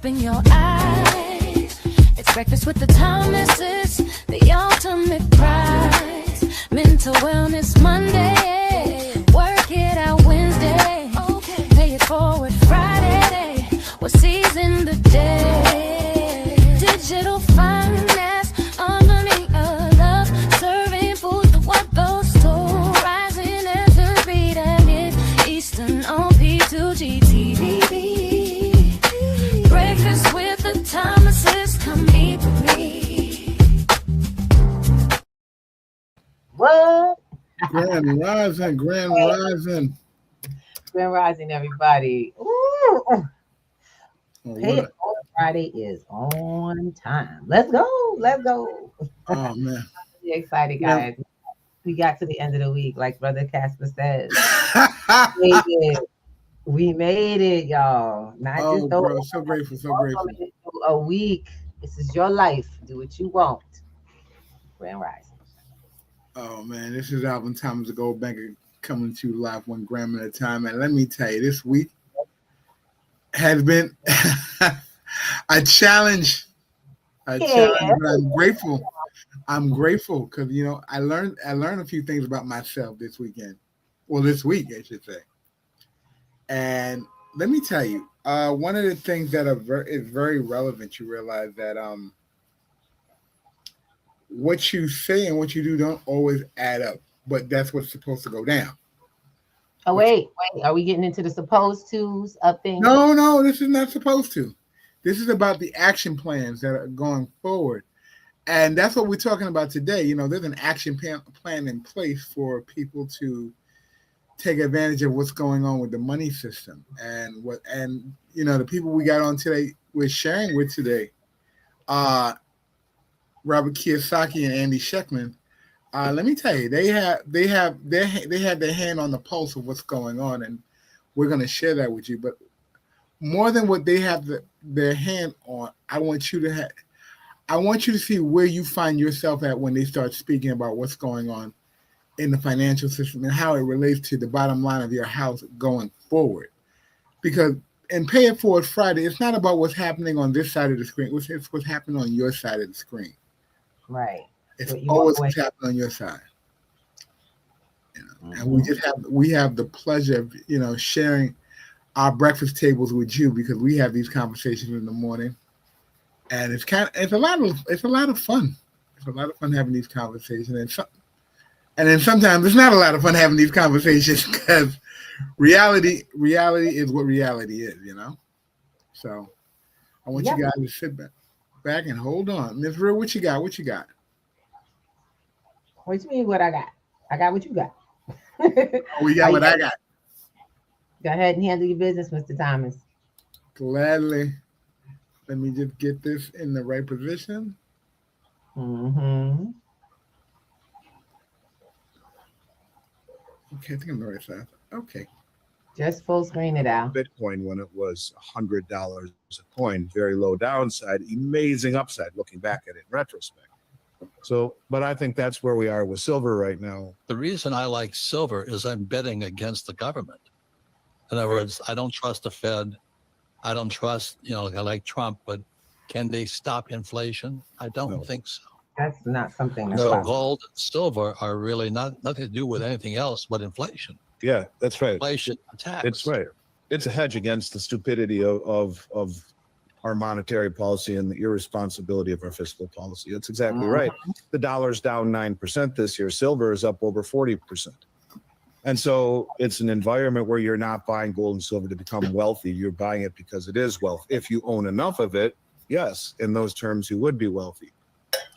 open your eyes. It's breakfast with the Thomases, the ultimate prize. Mental wellness Monday, work it out Wednesday, pay it forward Friday. What season the day? Digital finance, unlearning a love, serving food for what those two rising as the beat and it Eastern on P2GTV. Breakfast with the Thomases, come eat with me. What? Grand rising, grand rising. Grand rising, everybody. Ooh. Oh, Pay it forward Friday is on time. Let's go. Let's go. Oh man. I'm really excited, guys. Yeah. We got to the end of the week, like Brother Casper says. We made it, y'all. Not just bro, so grateful, so grateful. A week. This is your life. Do what you want. Grand rising. Oh man, this is Alvin Thomas, the Gold Banker, coming to you live 1 gram at a time. And let me tell you, this week has been a challenge. But I'm grateful. I'm grateful because I learned a few things about myself this weekend. Well, this week, I should say. And let me tell you, one of the things that is very relevant, you realize that what you say and what you do don't always add up, but that's what's supposed to go down. Oh, wait. Are we getting into the supposed to's up things? No, this is not supposed to. This is about the action plans that are going forward. And that's what we're talking about today. There's an action plan in place for people to take advantage of what's going on with the money system. And the people we got on today, we're sharing with today, Robert Kiyosaki and Andy Schectman. Let me tell you, they have their hand on the pulse of what's going on, and we're going to share that with you. But more than what they have their hand on, I want you to see where you find yourself at when they start speaking about what's going on in the financial system and how it relates to the bottom line of your house going forward. Because in Pay It Forward Friday, it's not about what's happening on this side of the screen. It's what's happening on your side of the screen. Right. It's always what's happening on your side. And we have the pleasure of sharing our breakfast tables with you because we have these conversations in the morning, and it's a lot of fun. It's a lot of fun having these conversations, and then sometimes it's not a lot of fun having these conversations because reality is what reality is, So I want you guys to sit back and hold on. Ms. Real, what you got? What you got? What you mean? What I got? I got what you got. We got what I got. Go ahead and handle your business, Mr. Thomas. Gladly. Let me just get this in the right position. Mm-hmm. Okay, I think I'm the right side. Okay. Just full screen it out. Bitcoin when it was $100 a coin, very low downside, amazing upside looking back at it in retrospect. So, but I think that's where we are with silver right now. The reason I like silver is I'm betting against the government. In other words, I don't trust the Fed. I don't trust, I like Trump, but can they stop inflation? I don't think so. That's not something that's so gold and silver are really nothing to do with anything else but inflation. Yeah, that's right. Inflation attacks. It's right. It's a hedge against the stupidity of our monetary policy and the irresponsibility of our fiscal policy. That's exactly right. The dollar's down 9% this year. Silver is up over 40%. And so it's an environment where you're not buying gold and silver to become wealthy. You're buying it because it is wealth. If you own enough of it, yes, in those terms, you would be wealthy.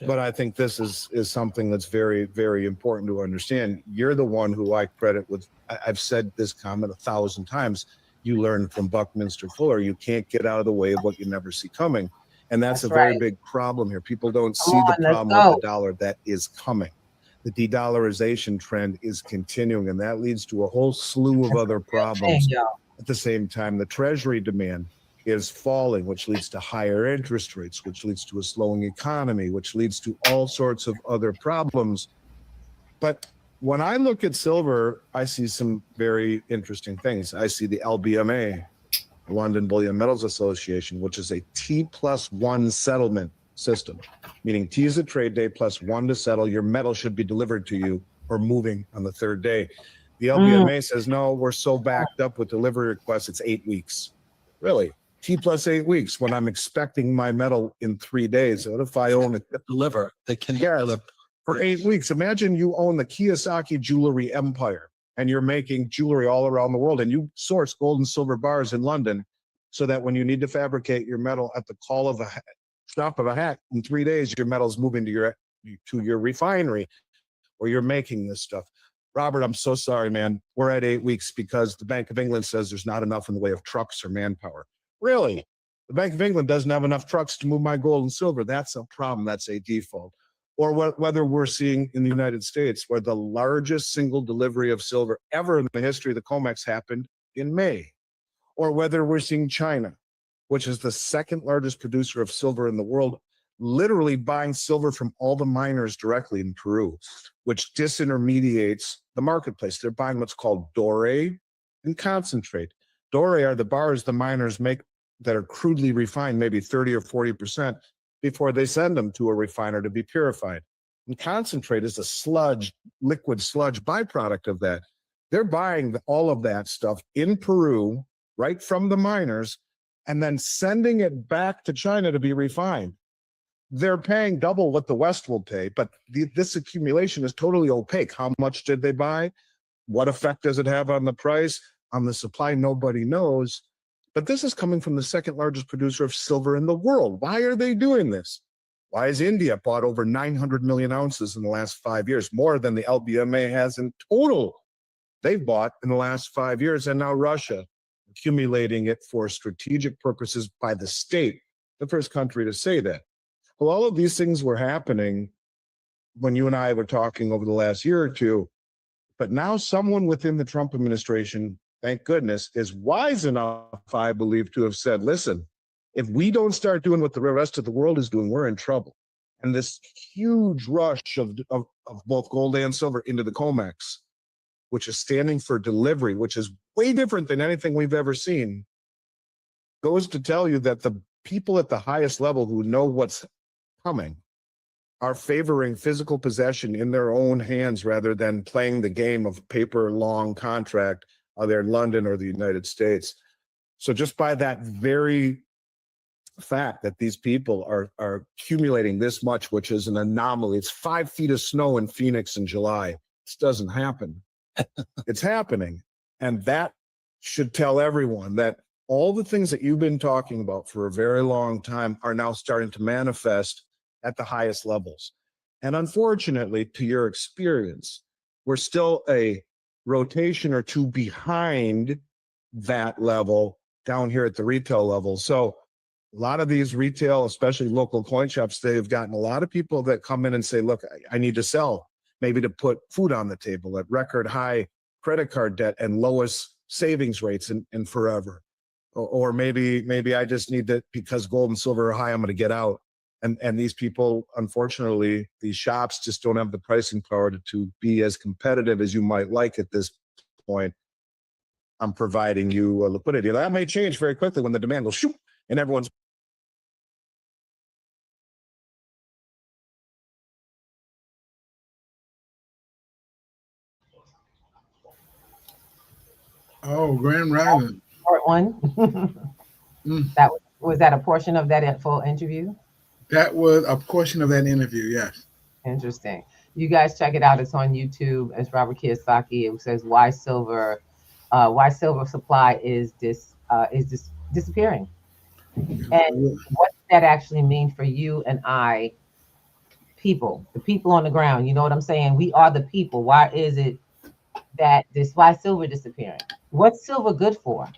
Yeah. But I think this is something that's very, very important to understand. You're the one who I credit with. I've said this comment 1,000 times. You learn from Buckminster Fuller. You can't get out of the way of what you never see coming. And that's a very big problem here. People don't see the problem with the dollar that is coming. The de-dollarization trend is continuing, and that leads to a whole slew of other problems. At the same time, the treasury demand is falling, which leads to higher interest rates, which leads to a slowing economy, which leads to all sorts of other problems. But when I look at silver, I see some very interesting things. I see the LBMA the London Bullion Metals Association, which is a T+1 settlement system, meaning T is a trade day plus 1 to settle. Your metal should be delivered to you or moving on the third day. The LBMA says, no, we're so backed up with delivery requests, it's 8 weeks. Really? T plus 8 weeks when I'm expecting my metal in 3 days. What if I own it? Deliver. They can Yeah, for 8 weeks. Imagine you own the Kiyosaki jewelry empire and you're making jewelry all around the world and you source gold and silver bars in London so that when you need to fabricate your metal at the call of a snap of a hat, in 3 days, your metal's moving to your refinery where you're making this stuff. Robert, I'm so sorry, man. We're at 8 weeks because the Bank of England says there's not enough in the way of trucks or manpower. Really? The Bank of England doesn't have enough trucks to move my gold and silver. That's a problem. That's a default. Or whether we're seeing in the United States where the largest single delivery of silver ever in the history of the COMEX happened in May. Or whether we're seeing China, which is the second largest producer of silver in the world, literally buying silver from all the miners directly in Peru, which disintermediates the marketplace. They're buying what's called doré and concentrate. Doré are the bars the miners make that are crudely refined, maybe 30 or 40%, before they send them to a refiner to be purified. And concentrate is a sludge, liquid sludge byproduct of that. They're buying all of that stuff in Peru, right from the miners, and then sending it back to China to be refined. They're paying double what the West will pay, but this accumulation is totally opaque. How much did they buy? What effect does it have on the price? On the supply, nobody knows. But this is coming from the second largest producer of silver in the world. Why are they doing this? Why has India bought over 900 million ounces in the last 5 years, more than the LBMA has in total? They've bought in the last 5 years, and now Russia, accumulating it for strategic purposes by the state, the first country to say that. Well, all of these things were happening when you and I were talking over the last year or two, but now someone within the Trump administration, thank goodness, is wise enough, I believe, to have said, listen, if we don't start doing what the rest of the world is doing, we're in trouble. And this huge rush of both gold and silver into the COMEX, which is standing for delivery, which is way different than anything we've ever seen, goes to tell you that the people at the highest level who know what's coming are favoring physical possession in their own hands rather than playing the game of paper long contract, either in London or the United States. So just by that very fact that these people are accumulating this much, which is an anomaly. It's 5 feet of snow in Phoenix in July. This doesn't happen. It's happening. And that should tell everyone that all the things that you've been talking about for a very long time are now starting to manifest at the highest levels. And unfortunately, to your experience, we're still a rotation or two behind that level down here at the retail level. So a lot of these retail, especially local coin shops, they've gotten a lot of people that come in and say, look, I need to sell, maybe to put food on the table at record high credit card debt and lowest savings rates in forever. Or maybe I just need to, because gold and silver are high, I'm going to get out. And these people, unfortunately, these shops just don't have the pricing power to be as competitive as you might like at this point. I'm providing you a liquidity. That may change very quickly when the demand goes shoot and everyone's. Oh, Grand Rising. Part one. That was that a portion of that full interview? That was a portion of that interview, yes. Interesting. You guys check it out. It's on YouTube. It's Robert Kiyosaki. It says why silver supply is disappearing, and what does that actually mean for you and I, people, the people on the ground? You know what I'm saying? We are the people. Why is it that why silver disappearing? What's silver good for?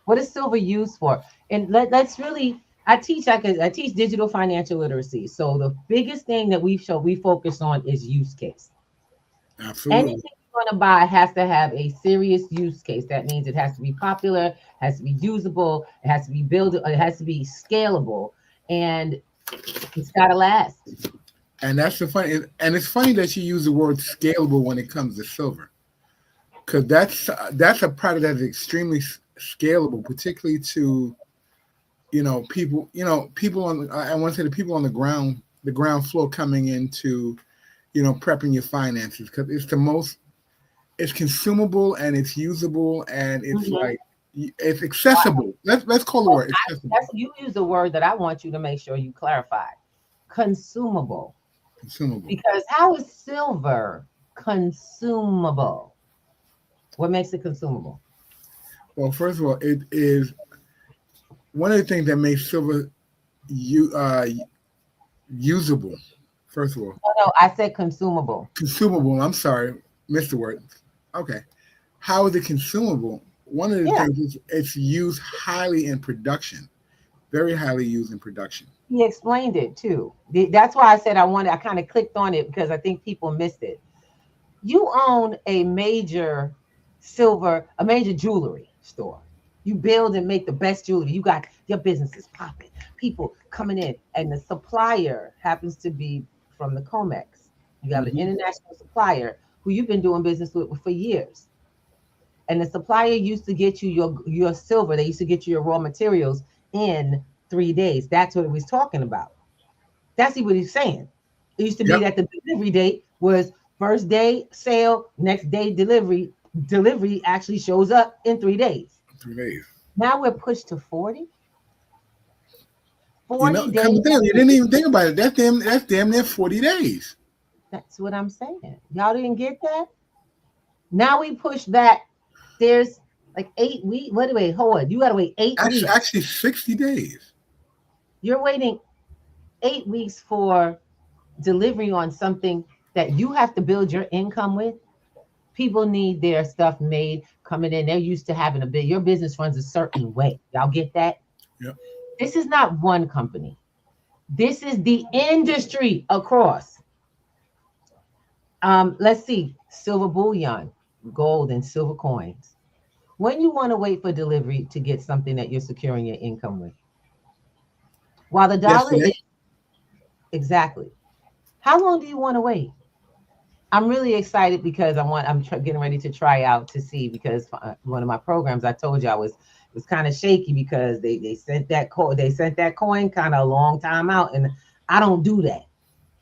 What is silver used for? And let's really. I teach digital financial literacy. So the biggest thing that we focus on is use case. Absolutely. Anything you're going to buy has to have a serious use case. That means it has to be popular, has to be usable, it has to be buildable, it has to be scalable, and it's got to last. And that's the funny, and it's funny that you use the word scalable when it comes to silver, because that's a product that is extremely scalable, particularly to people. People on. I want to say the people on the ground floor coming into prepping your finances, because it's the most. It's consumable and it's usable and it's like it's accessible. Let's call the word accessible. You use the word that I want you to make sure you clarify. Consumable. Consumable. Because how is silver consumable? What makes it consumable? Well, first of all, it is one of the things that makes silver usable. First of all. No, I said consumable. Consumable. I'm sorry, missed the word. Okay. How is it consumable? One of the things is it's used highly in production, very highly used in production. He explained it too. That's why I said I kind of clicked on it, because I think people missed it. You own a major jewelry store. You build and make the best jewelry. You got your business is popping. People coming in, and the supplier happens to be from the COMEX. You have an international supplier who you've been doing business with for years. And the supplier used to get you your silver. They used to get you your raw materials in 3 days. That's what it was talking about. That's what he's saying. It used to be that the delivery date was first day sale, next day delivery. Delivery actually shows up in 3 days. 3 days. Now we're pushed to 40. 40 days. You didn't even think about it. That's damn near 40 days. That's what I'm saying. Y'all didn't get that? Now we push back. There's like 8 weeks. Wait, hold on. You got to wait 8 weeks. Actually, 60 days. You're waiting 8 weeks for delivery on something that you have to build your income with. People need their stuff made coming in. They're used to having your business runs a certain way. Y'all get that? Yep. This is not one company. This is the industry across. Let's see. Silver bullion, gold, and silver coins. When you want to wait for delivery to get something that you're securing your income with. While the dollar is exactly. How long do you want to wait? I'm really excited because I'm getting ready to try out to see, because one of my programs, I told you I was kind of shaky because they sent that coin kind of a long time out, and I don't do that.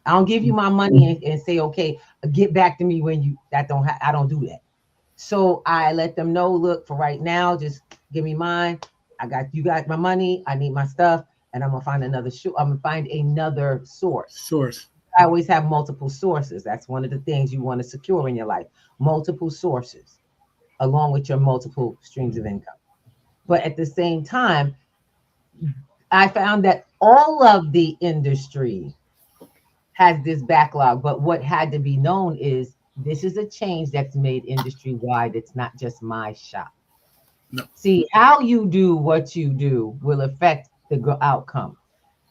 I don't give you my money and say, okay, get back to me when I don't do that. So I let them know, look, for right now, just give me mine. You got my money. I need my stuff, and I'm gonna find another source. I always have multiple sources. That's one of the things you want to secure in your life. Multiple sources, along with your multiple streams of income. But at the same time, I found that all of the industry has this backlog. But what had to be known is this is a change that's made industry-wide. It's not just my shop. No. See, how you do what you do will affect the outcome.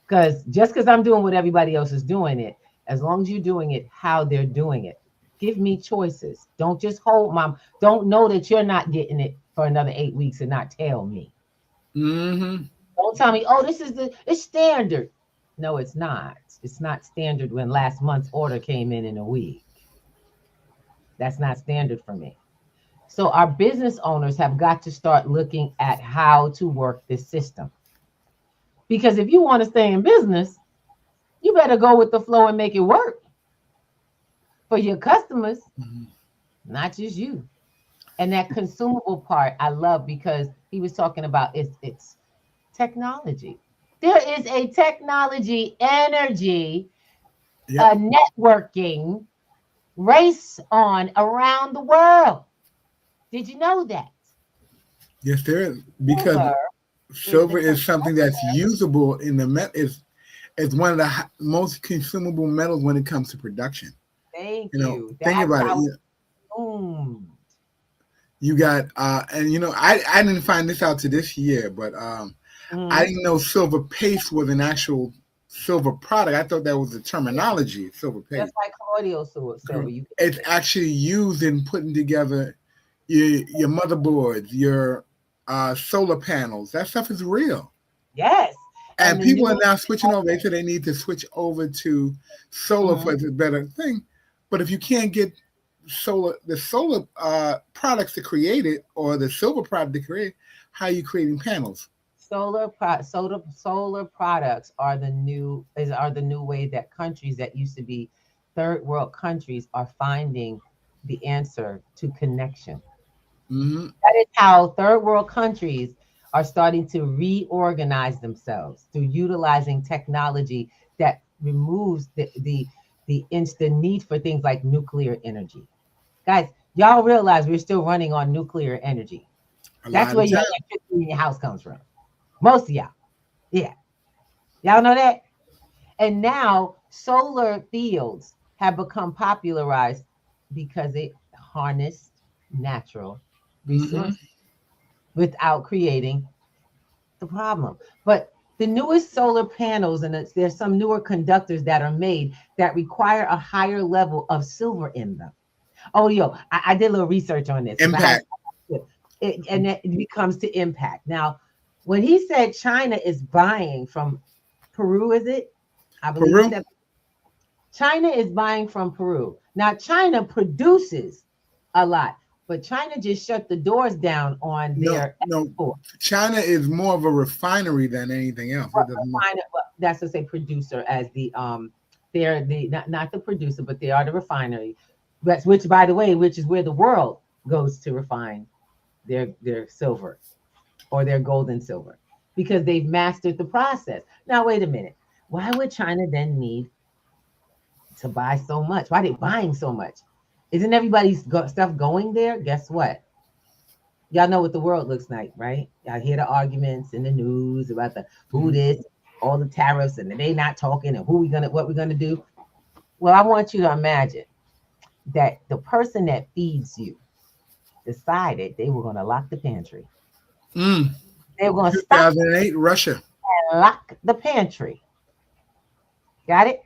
Because I'm doing what everybody else is doing it, as long as you're doing it how they're doing it, give me choices. Don't just don't know that you're not getting it for another 8 weeks and not tell me. Mm-hmm. Don't tell me, oh, it's standard. No, it's not. It's not standard when last month's order came in a week. That's not standard for me. So our business owners have got to start looking at how to work this system. Because if you want to stay in business, you better go with the flow and make it work for your customers, not just you. And that consumable part I love, because he was talking about it's technology. There is a technology energy, a networking race on around the world. Did you know that? Yes, there is. Because silver is something that's usable in the is one of the most consumable metals when it comes to production. Thank you. Think about it. You got and I didn't find this out to this year, but I didn't know silver paste was an actual silver product. I thought that was the terminology, silver paste. That's like colloidal silver. It's actually used in putting together your motherboards, your solar panels. That stuff is real. Yes. And people are now switching over. They say they need to switch over to solar for a better thing. But if you can't get the solar products to create it, or the silver product to create, how are you creating panels? Solar products are the new way that countries that used to be third world countries are finding the answer to connection. Mm-hmm. That is how third world countries are starting to reorganize themselves through utilizing technology that removes the instant need for things like nuclear energy. Guys, y'all realize we're still running on nuclear energy. A That's lot where of your time. electricity in your house comes from. Most of y'all. Yeah. Y'all know that? And now solar fields have become popularized because they harness natural Mm-hmm. resources without creating the problem. But the newest solar panels, and there's some newer conductors that are made that require a higher level of silver in them. Oh, yo, I did a little research on this. Impact. And it becomes to impact. Now, when he said China is buying from Peru, is it? I believe he Peru? said China is buying from Peru. Now, China produces a lot, but China just shut the doors down on their No. export. China is more of a refinery than anything else. It doesn't more. That's to say producer as they're the not the producer, but they are the refinery. That's which, by the way, which is where the world goes to refine their silver or their gold and silver because they've mastered the process. Now, wait a minute. Why would China then need to buy so much? Why are they buying so much? Isn't everybody's stuff going there? Guess what? Y'all know what the world looks like, right? Y'all hear the arguments in the news about the who this, all the tariffs, and they not talking, and what we're gonna do. Well, I want you to imagine that the person that feeds you decided they were gonna lock the pantry. They were gonna stop 2008, Russia. and lock the pantry. Got it?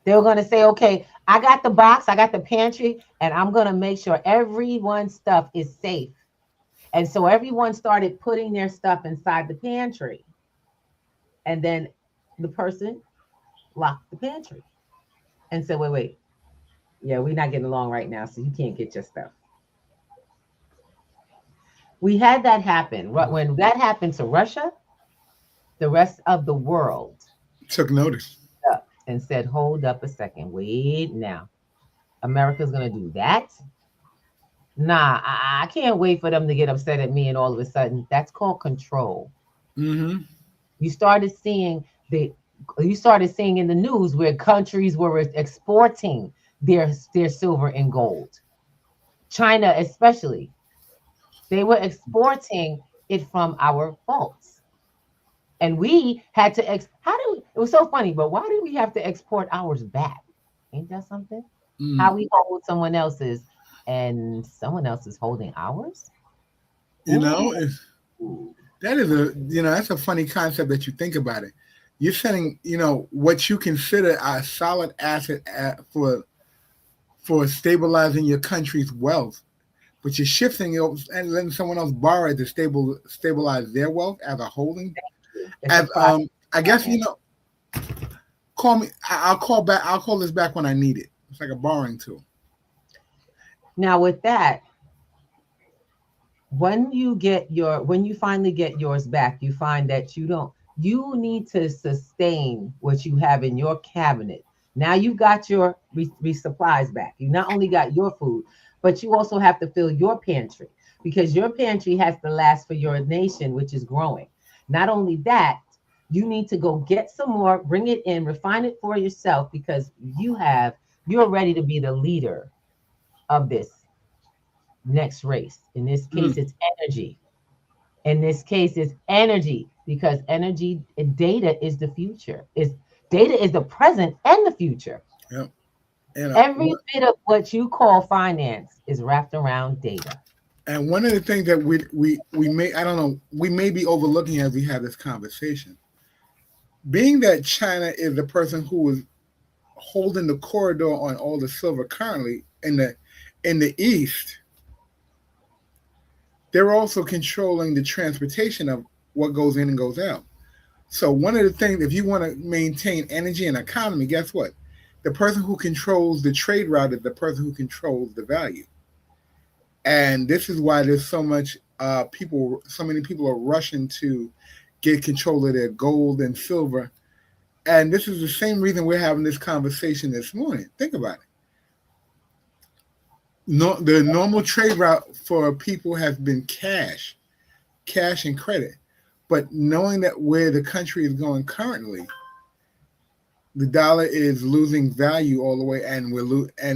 They were gonna say, okay, I got the box, I got the pantry, and I'm gonna make sure everyone's stuff is safe. And so everyone started putting their stuff inside the pantry. And then the person locked the pantry and said, wait. Yeah, we're not getting along right now, so you can't get your stuff. We had that happen. When that happened to Russia, the rest of the world Took notice. up and said, hold up a second. Wait now. America's going to do that? Nah, I can't wait for them to get upset at me and all of a sudden. That's called control. Mm-hmm. You started seeing in the news where countries were exporting their silver and gold. China especially. They were exporting it from our vaults. And we had to it was so funny, but why did we have to export ours back? Ain't that something? How we hold someone else's and someone else is holding ours? You know, that's a funny concept that you think about it. You're setting, what you consider a solid asset for stabilizing your country's wealth, but you're shifting it and letting someone else borrow it to stabilize their wealth as a holding. I guess call me. I'll call back. I'll call this back when I need it. It's like a borrowing tool. Now with that, when you finally get yours back, you find that you need to sustain what you have in your cabinet. Now you got your supplies back. You not only got your food, but you also have to fill your pantry because your pantry has to last for your nation, which is growing. Not only that, you need to go get some more, bring it in, refine it for yourself because you're ready to be the leader of this next race. In this case, it's energy. In this case, it's energy because energy and data is the future. Data is the present and the future. Yep. Every bit of what you call finance is wrapped around data. And one of the things that we may be overlooking as we have this conversation, being that China is the person who is holding the corridor on all the silver currently in the East, they're also controlling the transportation of what goes in and goes out. So one of the things, if you want to maintain energy and economy, guess what? The person who controls the trade route is the person who controls the value. And this is why there's so much so many people are rushing to get control of their gold and silver. And this is the same reason we're having this conversation this morning. Think about it. No, the normal trade route for people has been cash and credit. But knowing that where the country is going currently, the dollar is losing value all the way, and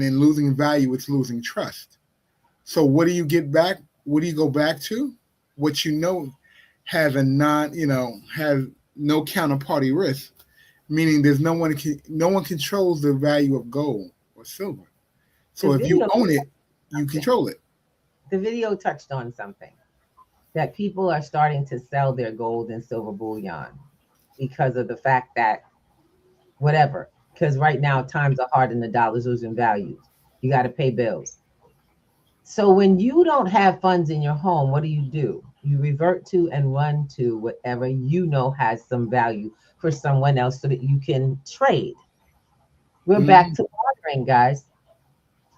in losing value, it's losing trust. So what do you get back? What do you go back to? What you know has has no counterparty risk, meaning there's no one controls the value of gold or silver. So if you own it, you control it. The video touched on something, that people are starting to sell their gold and silver bullion because of the fact that because right now times are hard and the dollar's losing value. You got to pay bills. So when you don't have funds in your home, what do? You revert to and run to whatever you know has some value for someone else so that you can trade. We're back to bartering, guys.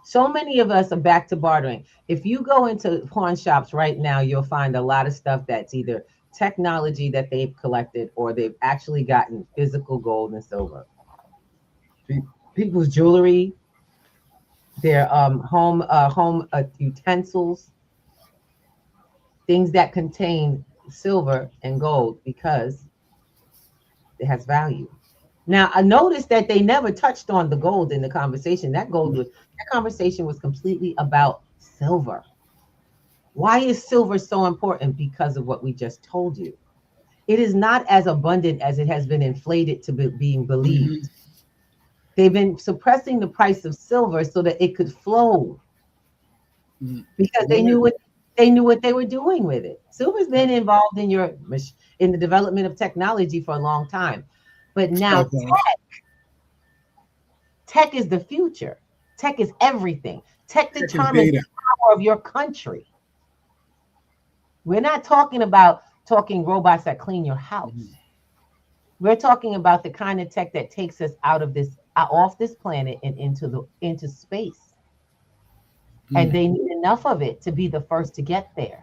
So many of us are back to bartering. If you go into pawn shops right now, you'll find a lot of stuff that's either technology that they've collected or they've actually gotten physical gold and silver. People's jewelry, their home utensils, things that contain silver and gold because it has value. Now, I noticed that they never touched on the gold in the conversation. That conversation was completely about silver. Why is silver so important? Because of what we just told you. It is not as abundant as it has been inflated to being believed. They've been suppressing the price of silver so that it could flow because they knew what they were doing with it. Silver's been involved in the development of technology for a long time. But now tech is the future. Tech is everything. Tech determines the power of your country. We're not talking robots that clean your house. We're talking about the kind of tech that takes us off this planet and into space. And they need enough of it to be the first to get there.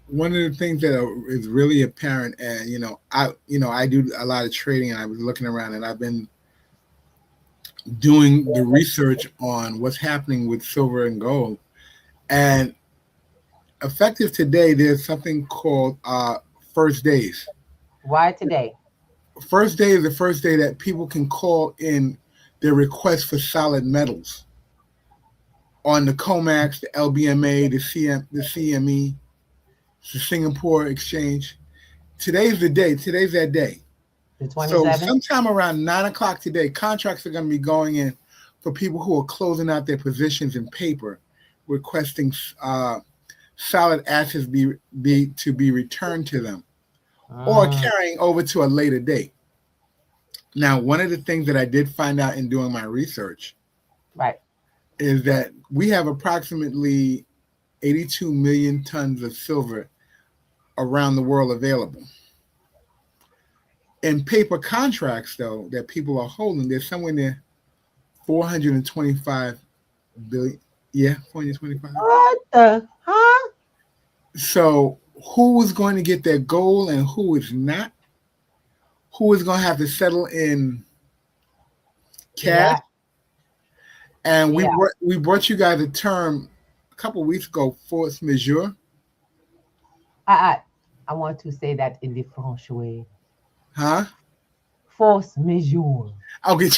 One of the things that is really apparent, and I do a lot of trading, and I was looking around, and I've been doing the research on what's happening with silver and gold. And effective today, there's something called first days. Why today? First day is the first day that people can call in their request for solid metals on the COMEX, the LBMA, the CME. The Singapore Exchange. Today's the day. Today's that day. The 27th? So sometime around 9 o'clock today, contracts are going to be going in for people who are closing out their positions in paper, requesting solid assets to be returned to them or carrying over to a later date. Now, one of the things that I did find out in doing my research is that we have approximately 82 million tons of silver around the world available. In paper contracts, though, that people are holding, there's somewhere near 425 billion. Yeah, 425. What the? Huh? So who is going to get their gold and who is not? Who is going to have to settle in cash? Yeah. And we brought you guys a term couple of weeks ago, force majeure. I want to say that in the French way. Huh? Force majeure. Okay.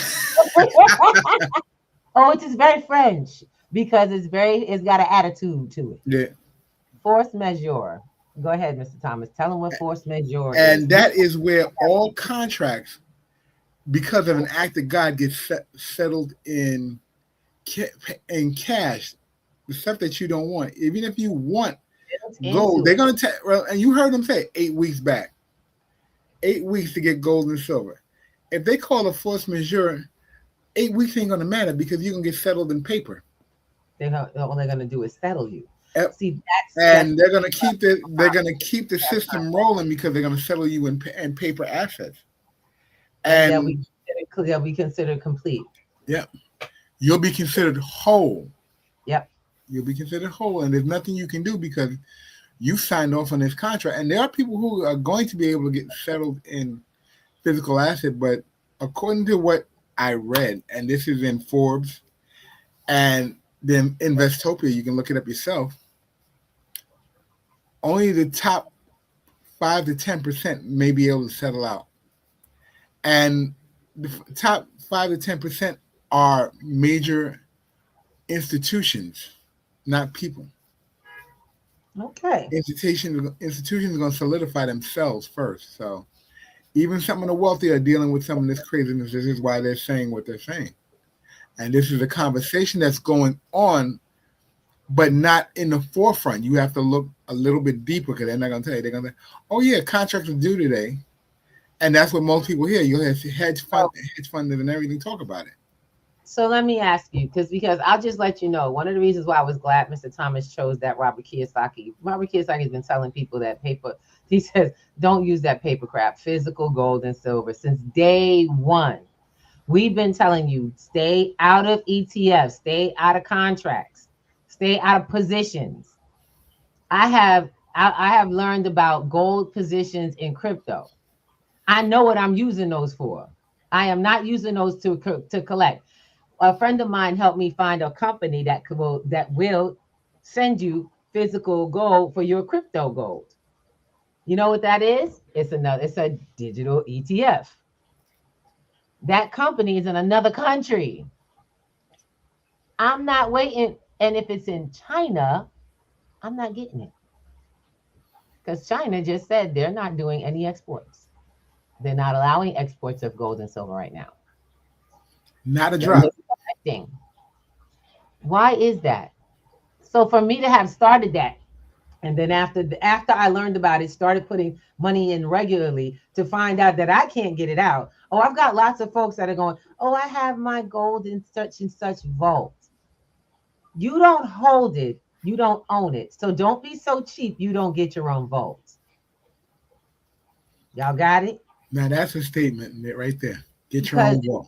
Oh, it is very French because it's got an attitude to it. Yeah. Force majeure. Go ahead, Mr. Thomas. Tell them what force majeure is. And that is where all contracts, because of an act of God, get settled in cash. The stuff that you don't want, even if you want gold, they're going to and you heard them say 8 weeks back, 8 weeks to get gold and silver. If they call a force majeure, 8 weeks ain't going to matter because you're going to get settled in paper. All they're going to do is settle you. See, they're going to keep the system rolling because they're going to settle you in paper assets. And they'll be considered complete. Yep. You'll be considered whole. Yep. You'll be considered whole, and there's nothing you can do because you signed off on this contract. And there are people who are going to be able to get settled in physical asset, but according to what I read, and this is in Forbes and then Investopia, you can look it up yourself, only the top 5 to 10% may be able to settle out. And the top 5 to 10% are major institutions, not people. Okay. Institutions are going to solidify themselves first. So even some of the wealthy are dealing with some of this craziness. This is why they're saying what they're saying. And this is a conversation that's going on, but not in the forefront. You have to look a little bit deeper because they're not going to tell you. They're going to say, oh, yeah, contracts are due today. And that's what most people hear. You'll have hedge funders and everything talk about it. So let me ask you, because I'll just let you know, one of the reasons why I was glad Mr. Thomas chose that Robert Kiyosaki. Robert Kiyosaki has been telling people that he says, don't use that paper crap, physical gold and silver, since day one. We've been telling you, stay out of ETFs, stay out of contracts, stay out of positions. I have learned about gold positions in crypto. I know what I'm using those for. I am not using those to collect. A friend of mine helped me find a company that will send you physical gold for your crypto gold. You know what that is? It's a digital ETF. That company is in another country. I'm not waiting. And if it's in China, I'm not getting it. Because China just said they're not doing any exports. They're not allowing exports of gold and silver right now. Not a drop. Why is that? So for me to have started that, and then after I learned about it, started putting money in regularly to find out that I can't get it out. Oh, I've got lots of folks that are going, oh, I have my gold in such and such vault. You don't hold it. You don't own it. So don't be so cheap you don't get your own vault. Y'all got it? Now that's a statement right there. Get your own vault.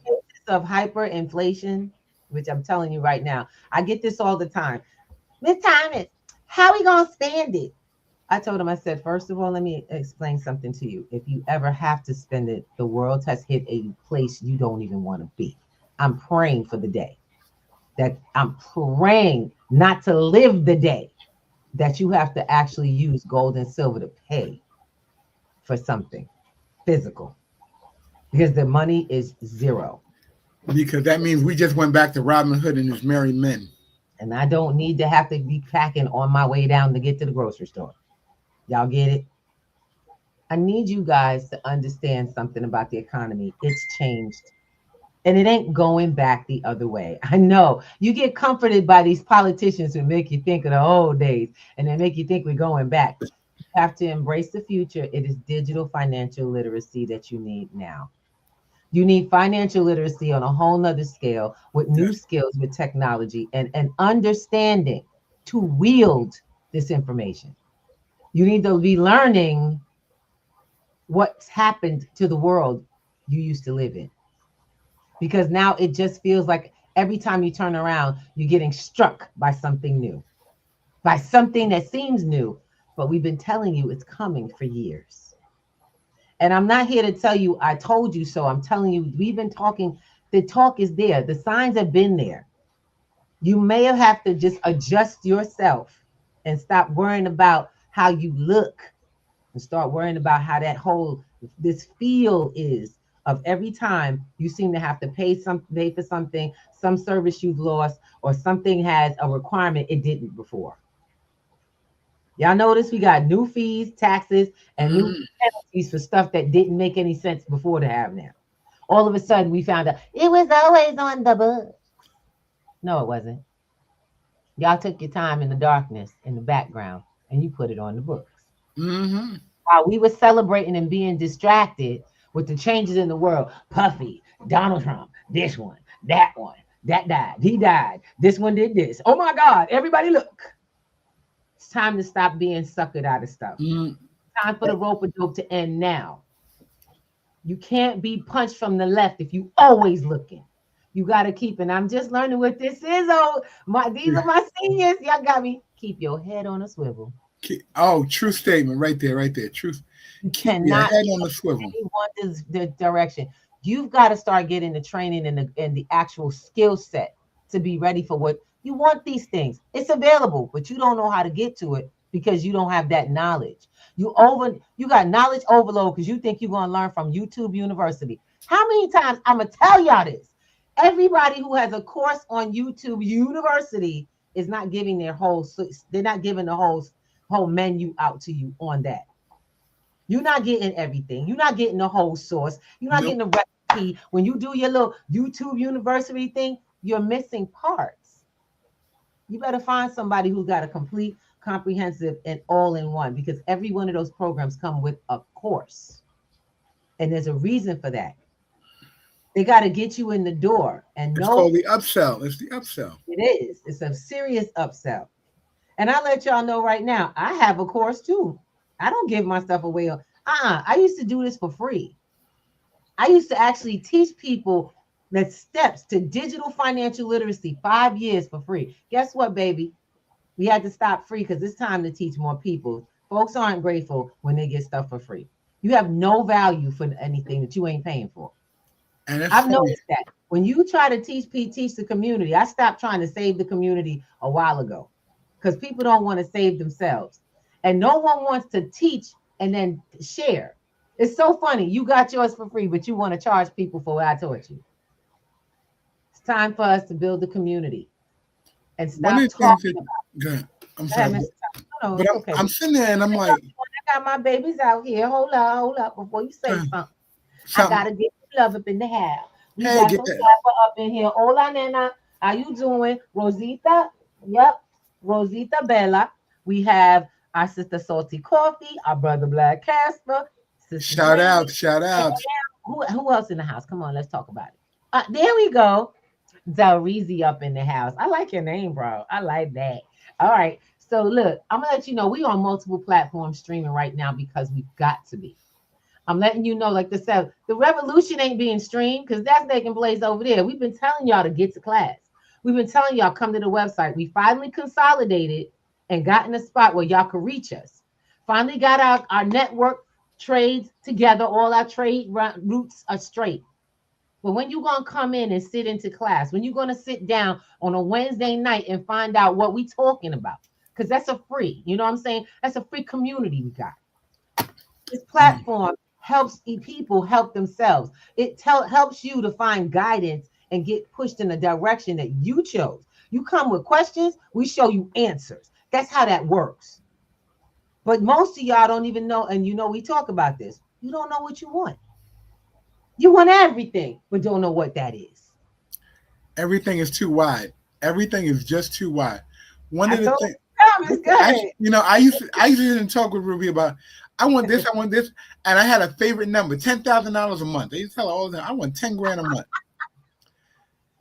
Of hyperinflation, which I'm telling you right now, I get this all the time. Miss Thomas, how are we gonna spend it? I told him, I said, first of all, let me explain something to you. If you ever have to spend it, the world has hit a place you don't even want to be. I'm praying for the day that I'm praying not to live the day that you have to actually use gold and silver to pay for something physical, because the money is zero. Because that means we just went back to Robin Hood and his merry men. And I don't need to have to be packing on my way down to get to the grocery store. Y'all get it? I need you guys to understand something about the economy. It's changed. And it ain't going back the other way. I know you get comforted by these politicians who make you think of the old days and they make you think we're going back. You have to embrace the future. It is digital financial literacy that you need now. You need financial literacy on a whole nother scale with new skills with technology and understanding to wield this information. You need to be learning what's happened to the world you used to live in. Because now it just feels like every time you turn around, you're getting struck by something new, by something that seems new, but we've been telling you it's coming for years. And I'm not here to tell you, I told you so. I'm telling you, we've been talking. The talk is there. The signs have been there. You may have to just adjust yourself and stop worrying about how you look and start worrying about how this feel is of every time you seem to have to pay for something, some service you've lost, or something has a requirement it didn't before. Y'all notice we got new fees, taxes, and new penalties for stuff that didn't make any sense before to have now. All of a sudden, we found out it was always on the books. No, it wasn't. Y'all took your time in the darkness, in the background, and you put it on the books. Mm-hmm. While we were celebrating and being distracted with the changes in the world, Puffy, Donald Trump, this one, that died, he died, this one did this. Oh my God, everybody look. It's time to stop being suckered out of stuff. Time for the rope-a-dope to end now. You can't be punched from the left if you always looking. You got to keep, and I'm just learning what this is. These are my seniors. Y'all got me. Keep your head on a swivel. Oh, true statement right there, right there. Truth. You Keep your cannot head on the swivel. the direction. You've got to start getting the training and the actual skill set to be ready for what you want. These things, it's available, but you don't know how to get to it because you don't have that knowledge. You got knowledge overload because you think you're going to learn from YouTube University. How many times I'm gonna tell y'all this? Everybody who has a course on YouTube University is not giving their whole. They're not giving the whole menu out to you on that. You're not getting everything. You're not getting the whole source. You're not getting the recipe. When you do your little YouTube University thing, you're missing parts. You better find somebody who's got a complete, comprehensive, and all-in-one, because every one of those programs come with a course. And there's a reason for that. They got to get you in the door. And it's called the upsell. It's the upsell. It is. It's a serious upsell. And I let y'all know right now, I have a course too. I don't give my stuff away. I used to do this for free. I used to actually teach people the steps to digital financial literacy 5 years for free. Guess what, baby? We had to stop free because it's time to teach more people. Folks aren't grateful when they get stuff for free. You have no value for anything that you ain't paying for. And I've noticed that when you try to teach the community, I stopped trying to save the community a while ago because people don't want to save themselves. And no one wants to teach and then share. It's so funny. You got yours for free, but you want to charge people for what I taught you. It's time for us to build the community and stop talking about it. Good. I'm sorry. No, but okay. I'm sitting there and I'm like, I got my babies out here. Hold up. Before you say something. I got to get love up in the house. We got some clapper up in here. Hola, nena. How you doing? Rosita? Yep. Rosita Bella. We have our sister Salty Coffee, our brother Black Casper. Shout out. Who else in the house? Come on, let's talk about it. There we go. Zarizi up in the house. I like your name, bro. I like that. All right. So look, I'm gonna let you know we on multiple platforms streaming right now because we've got to be. I'm letting you know, like the revolution ain't being streamed because that's taking place over there. We've been telling y'all to get to class. We've been telling y'all come to the website. We finally consolidated and got in a spot where y'all could reach us. Finally got our network trades together. All our trade routes are straight. But when you going to come in and sit into class, when you're going to sit down on a Wednesday night and find out what we talking about, because that's a free, you know what I'm saying? That's a free community we got. This platform helps people help themselves. It helps you to find guidance and get pushed in the direction that you chose. You come with questions, we show you answers. That's how that works. But most of y'all don't even know, and we talk about this. You don't know what you want. You want everything, but don't know what that is. Everything is too wide. Everything is just too wide. One of the things, I used to talk with Ruby about, I want this, and I had a favorite number, $10,000 a month. I used to tell her all the time, I want 10 grand a month.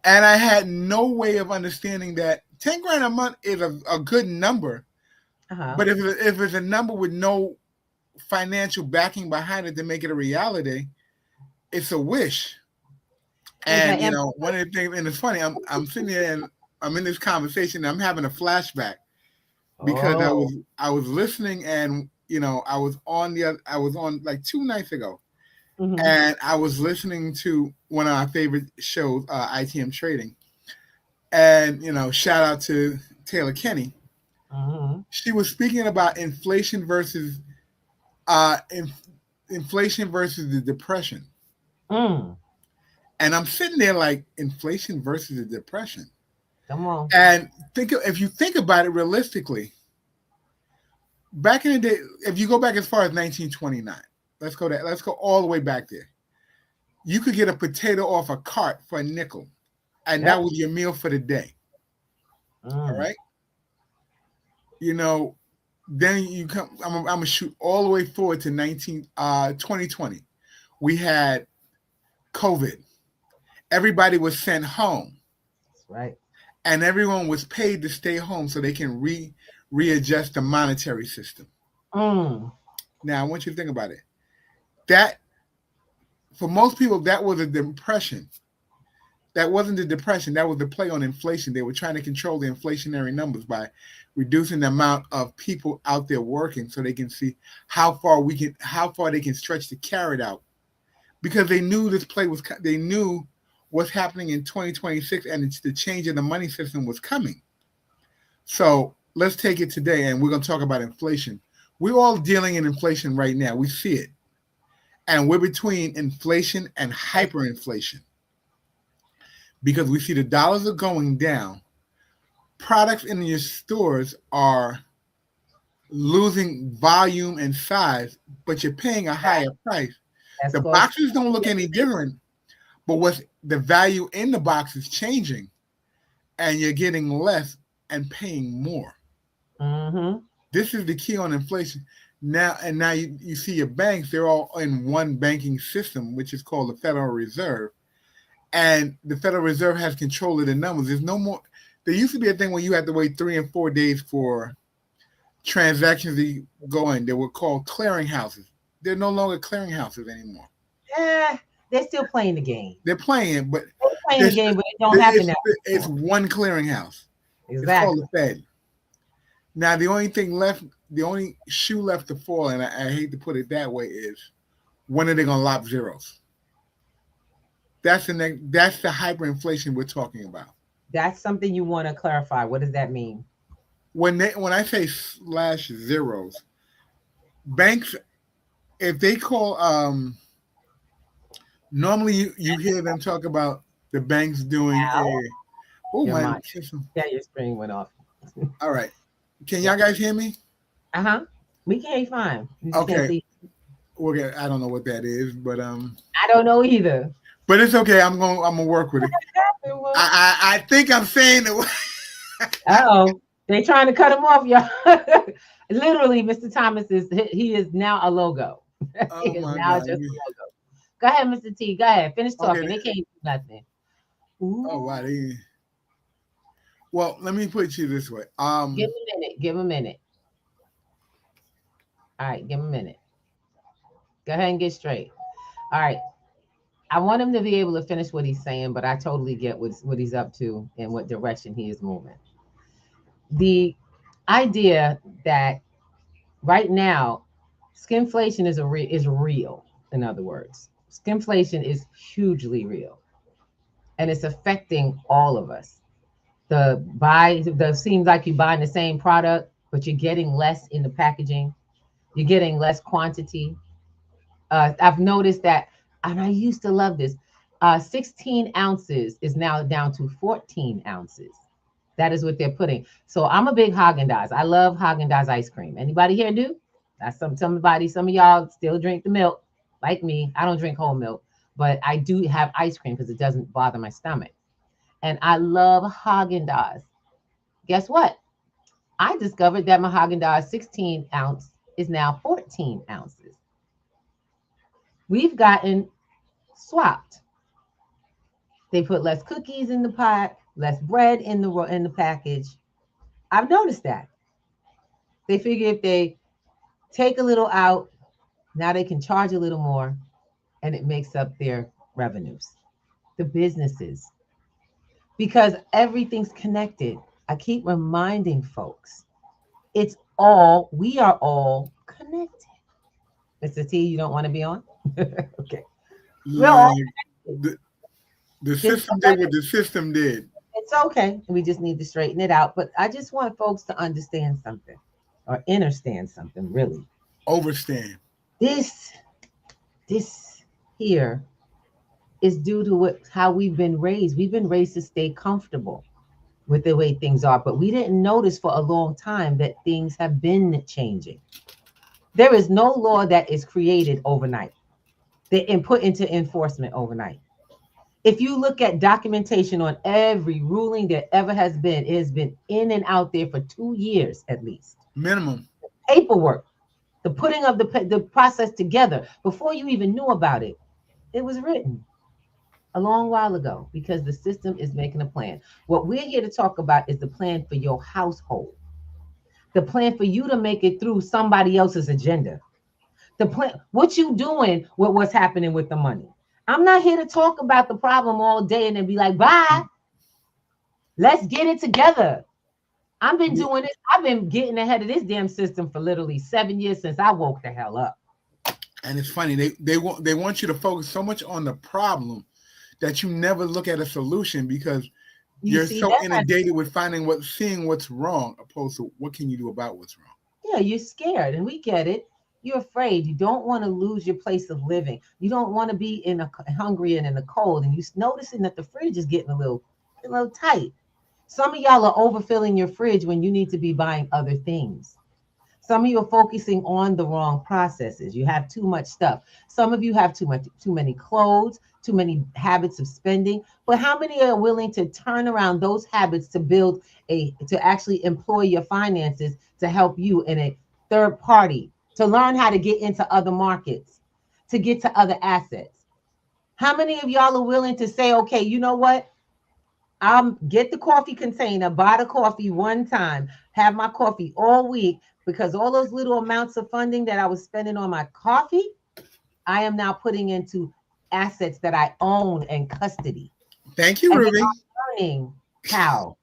And I had no way of understanding that 10 grand a month is a good number. Uh-huh. But if it's a number with no financial backing behind it to make it a reality, it's a wish. And one of the things, and it's funny, I'm sitting there and I'm in this conversation and I'm having a flashback because I was listening and I was on like 2 nights ago. Mm-hmm. And I was listening to one of our favorite shows, ITM Trading. And, shout out to Taylor Kenny. Mm-hmm. She was speaking about inflation versus the depression. Mm. And I'm sitting there like, inflation versus the depression. Come on. And if you think about it realistically, back in the day, if you go back as far as 1929, let's go all the way back there. You could get a potato off a cart for a nickel, and that was your meal for the day. All right. Then you come. I'm gonna shoot all the way forward to 2020. We had COVID. Everybody was sent home. That's right. And everyone was paid to stay home so they can readjust the monetary system. Mm. Now I want you to think about it. That, for most people, that was a depression. that wasn't the depression. That was the play on inflation. They were trying to control the inflationary numbers by reducing the amount of people out there working, so they can see how far they can stretch the carrot out. Because they knew they knew what's happening in 2026, and it's the change in the money system was coming. So let's take it today, and we're going to talk about inflation. We're all dealing in inflation right now. We see it. And we're between inflation and hyperinflation. Because we see the dollars are going down. Products in your stores are losing volume and size, but you're paying a higher price. The boxes don't look any different, but what's the value in the box is changing, and you're getting less and paying more. Mm-hmm. This is the key on inflation. Now you see your banks, they're all in one banking system, which is called the Federal Reserve. And the Federal Reserve has control of the numbers. There's no more. There used to be a thing where you had to wait 3 and 4 days for transactions to go in. They were called clearinghouses. They're no longer clearinghouses anymore. Yeah, they're still playing the game. They're playing it, but it don't happen now. It's one clearinghouse. Exactly. It's called the Fed. Now, the only shoe left to fall, and I hate to put it that way, is when are they going to lock zeros? That's the hyperinflation we're talking about. That's something you want to clarify. What does that mean? When I say slash zeros, banks, if they call, normally you hear them talk about the banks doing your screen went off. All right. Can y'all guys hear me? We can hear you fine. Okay. I don't know what that is, but I don't know either. But it's okay. I'm gonna work with it. I think I'm saying it. Uh-oh. They trying to cut him off, y'all. Literally, Mr. Thomas he is now a logo. He is now just a logo. Go ahead, Mr. T. Go ahead. Finish talking. Okay. They can't do nothing. Ooh. Oh, wow. Well, let me put it this way. Give a minute. All right, give him a minute. Go ahead and get straight. All right. I want him to be able to finish what he's saying, but I totally get what he's up to and what direction he is moving. The idea that right now, skinflation is real. In other words, skinflation is hugely real, and it's affecting all of us. Seems like you're buying the same product, but you're getting less in the packaging. You're getting less quantity. I've noticed that, and I used to love this. 16 ounces is now down to 14 ounces. That is what they're putting. So I'm a big Haagen-Dazs. I love Haagen-Dazs ice cream. Anybody here do? That's some of y'all still drink the milk like me. I don't drink whole milk, but I do have ice cream because it doesn't bother my stomach. And I love Haagen-Dazs. Guess what? I discovered that my Haagen-Dazs 16 ounce is now 14 ounces. We've gotten swapped. They put less cookies in the pot, less bread in the package. I've noticed that. They figure if they take a little out, now they can charge a little more, and it makes up their revenues. The businesses. Because everything's connected. I keep reminding folks, we are all connected. Mr. T, you don't want to be on? Okay. The system did what the system did. It's okay. We just need to straighten it out. But I just want folks to understand something, or understand something, really. Overstand. This here is due to how we've been raised. We've been raised to stay comfortable with the way things are, but we didn't notice for a long time that things have been changing. There is no law that is created overnight and put into enforcement overnight. If you look at documentation on every ruling that ever has been, it has been in and out there for 2 years at least. Minimum. Paperwork, the putting of the process together before you even knew about it. It was written a long while ago because the system is making a plan. What we're here to talk about is the plan for your household, the plan for you to make it through somebody else's agenda, the plan, what you doing with what's happening with the money. I'm not here to talk about the problem all day and then be like, bye. Let's get it together. I've been doing this. I've been getting ahead of this damn system for literally 7 years since I woke the hell up. And it's funny, they want you to focus so much on the problem that you never look at a solution because you're so inundated with seeing what's wrong, opposed to what can you do about what's wrong. Yeah, you're scared, and we get it. You're afraid. You don't want to lose your place of living. You don't want to be hungry and in the cold, and you're noticing that the fridge is getting a little tight. Some of y'all are overfilling your fridge when you need to be buying other things. Some of you are focusing on the wrong processes. You have too much stuff. Some of you have too many clothes, too many habits of spending. But how many are willing to turn around those habits to actually employ your finances to help you in a third party, to learn how to get into other markets, to get to other assets? How many of y'all are willing to say, okay, you know what? I'll get the coffee container, buy the coffee one time, have my coffee all week, because all those little amounts of funding that I was spending on my coffee, I am now putting into assets that I own and custody. Thank you, Ruby. I'm learning how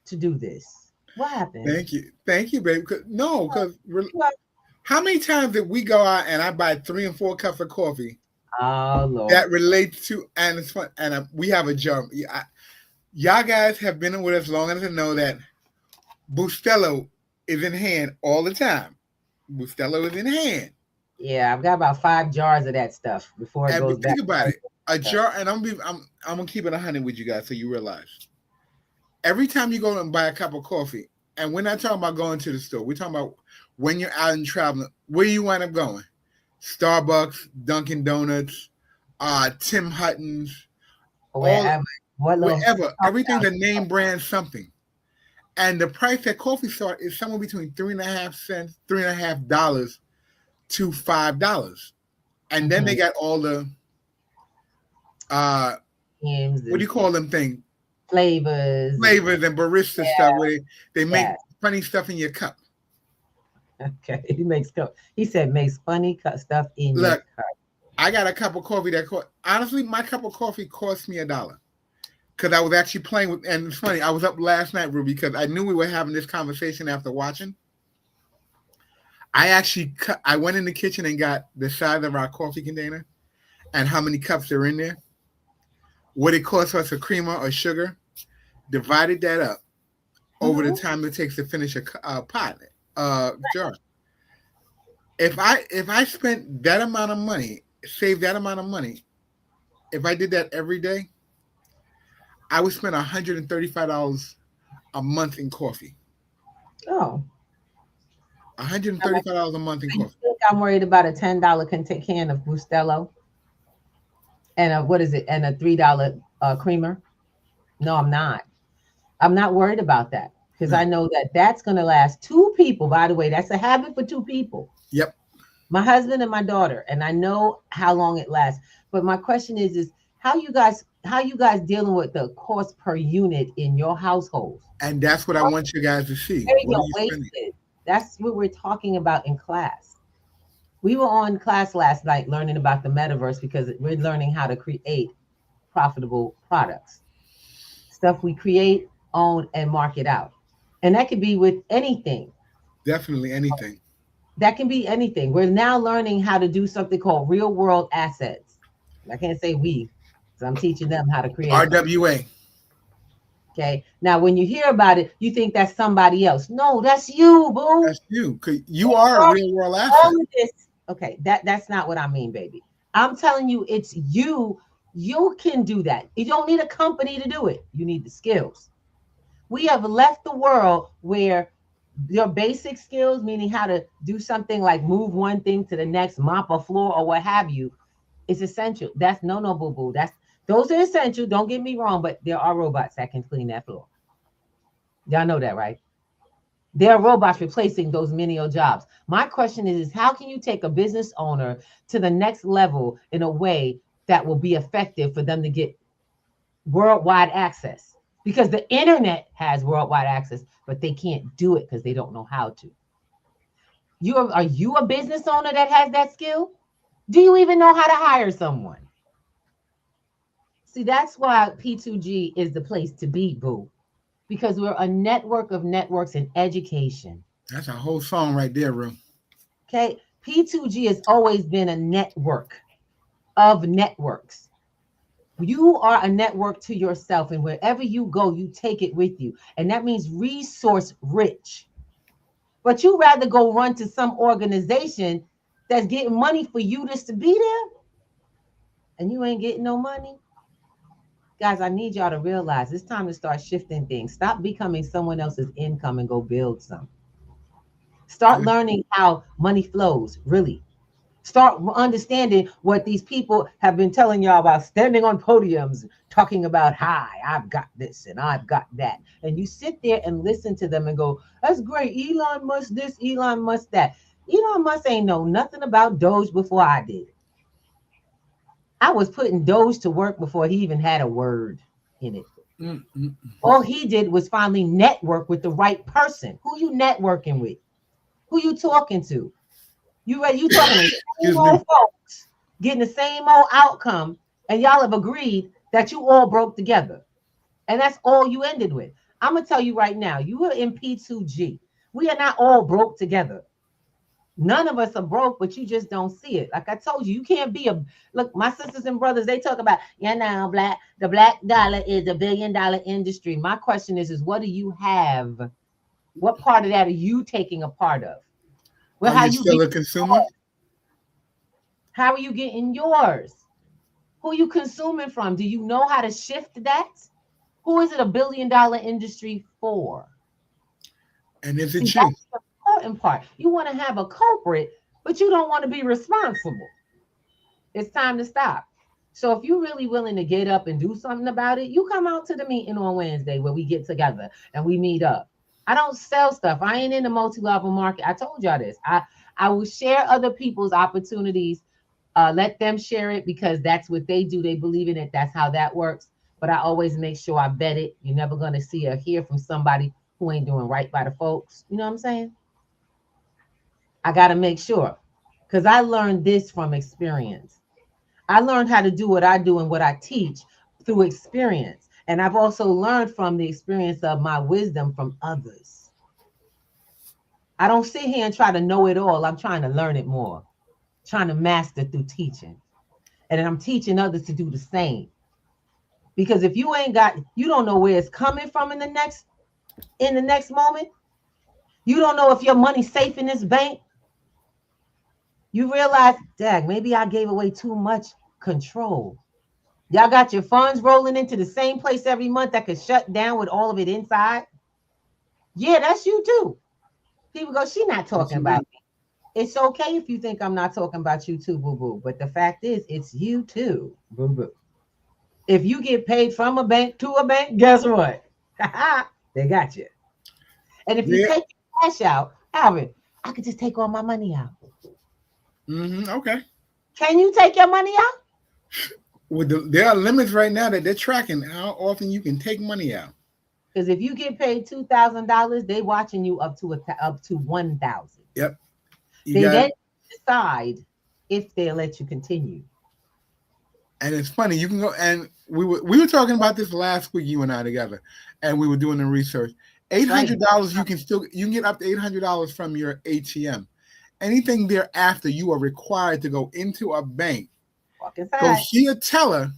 to do this. What happened? Thank you, baby. Because how many times did we go out and I buy 3 and 4 cups of coffee? Oh Lord. That relates to, and it's fun, and we have a job. Y'all guys have been with us long enough to know that Bustelo is in hand all the time. Bustelo is in hand. Yeah, I've got about 5 jars of that stuff before it goes back. Think about it. A jar, and I'm gonna keep it 100 with you guys so you realize. Every time you go and buy a cup of coffee, and we're not talking about going to the store. We're talking about when you're out and traveling, where you wind up going. Starbucks, Dunkin' Donuts, Tim Hortons, wherever. Everything's a name brand something. And the price at coffee store is somewhere between 3.5 cents, $3.50 to $5. And then they got all the what do you call them things? Flavors and barista stuff where they make funny stuff in your cup. Okay, he said makes funny stuff in your cup. I got a cup of coffee honestly, my cup of coffee cost me $1. Because I was actually playing with, and it's funny, I was up last night, Ruby, because I knew we were having this conversation after watching. I went in the kitchen and got the size of our coffee container and how many cups are in there, what it costs us of creamer or sugar, divided that up over the time it takes to finish a pot, jar. If I spent that amount of money, saved that amount of money, if I did that every day, I would spend $135 a month in coffee. Oh. $135 a month in coffee. I think I'm worried about a $10 can of Bustelo and a $3 creamer. No, I'm not. I'm not worried about that because I know that that's going to last 2 people. By the way, that's a habit for 2 people. Yep. My husband and my daughter, and I know how long it lasts. But my question is how you guys dealing with the cost per unit in your household? And that's what I want you guys to see. That's what we're talking about in class. We were on class last night learning about the metaverse because we're learning how to create profitable products. Stuff we create, own, and market out. And that could be with anything. Definitely anything. That can be anything. We're now learning how to do something called real world assets. I can't say we, so I'm teaching them how to create RWA. Okay. Now, when you hear about it, you think that's somebody else. No, that's you, boo. That's you. Because you are a real world asset. All of this. Okay, that's not what I mean, baby. I'm telling you, it's you. You can do that. You don't need a company to do it. You need the skills. We have left the world where your basic skills, meaning how to do something like move one thing to the next, mop a floor or what have you, is essential. That's no, boo-boo. Those are essential. Don't get me wrong, but there are robots that can clean that floor. Y'all know that, right? There are robots replacing those menial jobs. My question is how can you take a business owner to the next level in a way that will be effective for them to get worldwide access? Because the internet has worldwide access, but they can't do it because they don't know how to. Are you a business owner that has that skill? Do you even know how to hire someone? See, that's why P2G is the place to be, boo. Because we're a network of networks in education. That's a whole song right there, Ru. Okay. P2G has always been a network of networks. You are a network to yourself, and wherever you go, you take it with you. And that means resource rich. But you rather go run to some organization that's getting money for you just to be there, and you ain't getting no money. Guys, I need y'all to realize it's time to start shifting things. Stop becoming someone else's income and go build some. Start learning how money flows, really. Start understanding what these people have been telling y'all about, standing on podiums, talking about, hi, I've got this and I've got that. And you sit there and listen to them and go, that's great. Elon Musk this, Elon Musk that. Elon Musk ain't know nothing about Doge before I did. I was putting Doge to work before he even had a word in it. All he did was finally network with the right person. Who you networking with? Who you talking to? You talking to the same old folks, getting the same old outcome, and y'all have agreed that you all broke together. And that's all you ended with. I'm going to tell you right now, you are in P2G. We are not all broke together. None of us are broke, but you just don't see it. Like I told you, you can't be look, my sisters and brothers, they talk about, the black dollar is $1 billion industry. My question is what do you have? What part of that are you taking a part of? Well, are you still a consumer? How are you getting yours? Who are you consuming from? Do you know how to shift that? Who is it $1 billion industry for? And is it you? That's the important part. You want to have a culprit, but you don't want to be responsible. It's time to stop. So if you're really willing to get up and do something about it, you come out to the meeting on Wednesday where we get together and we meet up. I don't sell stuff. I ain't in the multi-level market. I told y'all this. I will share other people's opportunities. Let them share it because that's what they do. They believe in it. That's how that works. But I always make sure I vet it. You're never going to see or hear from somebody who ain't doing right by the folks. You know what I'm saying? I got to make sure because I learned this from experience. I learned how to do what I do and what I teach through experience. And I've also learned from the experience of my wisdom from others. I don't sit here and try to know it all. I'm trying to learn it more, trying to master through teaching. And then I'm teaching others to do the same. Because if you you don't know where it's coming from in the next moment. You don't know if your money's safe in this bank. You realize, dag, maybe I gave away too much control. Y'all got your funds rolling into the same place every month that could shut down with all of it inside. Yeah, that's you too. People go, she not talking about me. It's okay if you think I'm not talking about you too, boo-boo. But the fact is, it's you too, boo-boo. If you get paid from a bank to a bank, guess what? They got you. And if you take your cash out, Alvin, I could just take all my money out. Okay. Can you take your money out? There are limits right now that they're tracking how often you can take money out. Because if you get paid $2,000, they watching you up to $1,000. Yep. They then decide if they'll let you continue. And it's funny, you can go and we were talking about this last week, you and I together, and we were doing the research. $800 you can get up to $800 from your ATM. Anything thereafter, you are required to go into a bank, go see a teller,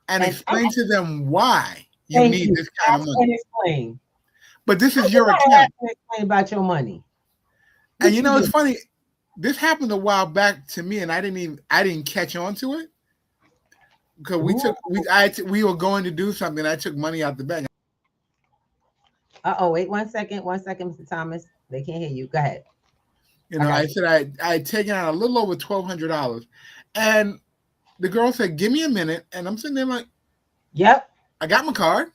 and explain to them why you need this kind of money. Explain. But this is your account. Explain about your money. And you know, it's funny. This happened a while back to me, and I didn't catch on to it because we were going to do something. I took money out the bank. Wait 1 second, Mr. Thomas. They can't hear you. Go ahead. You know, I said I had taken out a little over $1,200, and the girl said, "Give me a minute," and I'm sitting there like, "Yep, I got my card."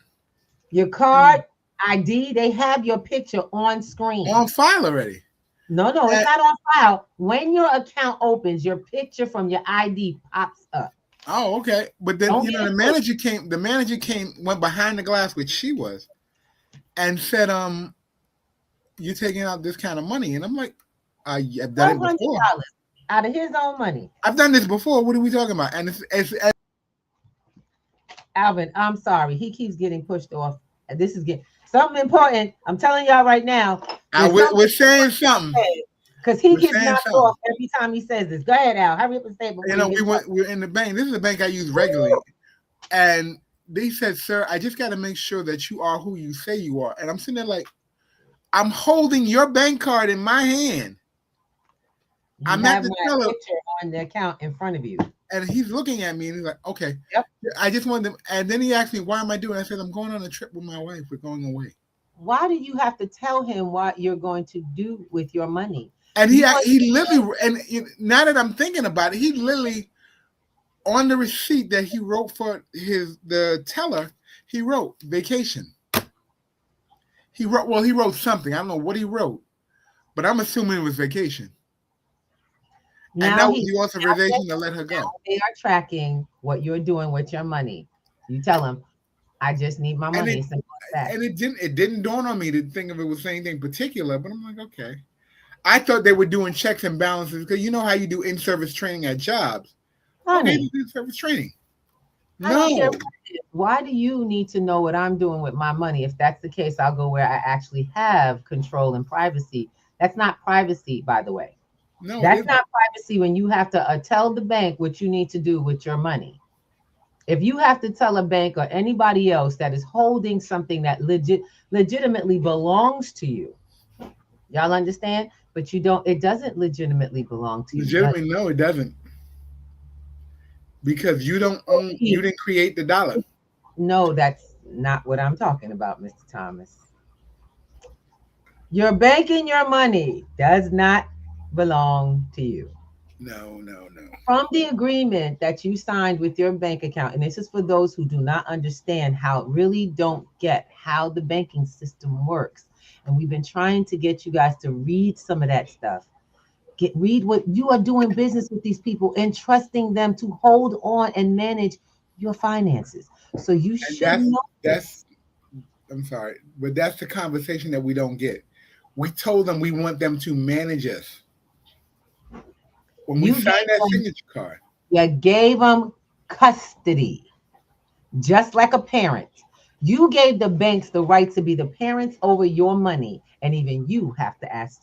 Your card ID, they have your picture on screen, on file already. No, it's not on file. When your account opens, your picture from your ID pops up. Oh, okay. But then the manager came. The manager went behind the glass, which she was, and said, "You're taking out this kind of money," and I'm like, I've done it before. Out of his own money. I've done this before. What are we talking about? And it's Alvin, I'm sorry. He keeps getting pushed off. This is getting something important. I'm telling y'all right now. We're saying something. Because he We're gets saying knocked something. off every time he says this. Go ahead, Al. Hurry up and say it before You know, you get we're in the bank. This is a bank I use regularly. And they said, sir, I just got to make sure that you are who you say you are. And I'm sitting there like, I'm holding your bank card in my hand. You I'm have at the my teller, picture on the account in front of you. and he's looking at me, and he's like, okay. Yep. I just wanted to, and then he asked me, why am I doing it? I said, I'm going on a trip with my wife. We're going away. Why do you have to tell him what you're going to do with your money? And he literally, and now that I'm thinking about it, he literally, on the receipt that he wrote for the teller, he wrote vacation. He wrote something. I don't know what he wrote, but I'm assuming it was vacation. Now and that was the authorization to let her go. They are tracking what you're doing with your money. You tell them, I just need my money. And it didn't dawn on me to think of it was anything particular, but I'm like, okay. I thought they were doing checks and balances because you know how you do in-service training at jobs. Honey, okay, in-service training. No. Why do you need to know what I'm doing with my money? If that's the case, I'll go where I actually have control and privacy. That's not privacy, by the way. No, that's not privacy when you have to tell the bank what you need to do with your money. If you have to tell a bank or anybody else that is holding something that legitimately belongs to you, y'all understand? But you don't. It doesn't legitimately belong to you. Legitimately, no, it doesn't. Because you don't own. You didn't create the dollar. No, that's not what I'm talking about, Mr. Thomas. Your banking your money does not belong to you. No. From the agreement that you signed with your bank account, and this is for those who do not understand really don't get how the banking system works. And we've been trying to get you guys to read some of that stuff. Read what you are doing business with these people and trusting them to hold on and manage your finances. So you should know. I'm sorry, but that's the conversation that we don't get. We told them we want them to manage us. When we signed that signature card. You gave them custody, just like a parent. You gave the banks the right to be the parents over your money, and even you have to ask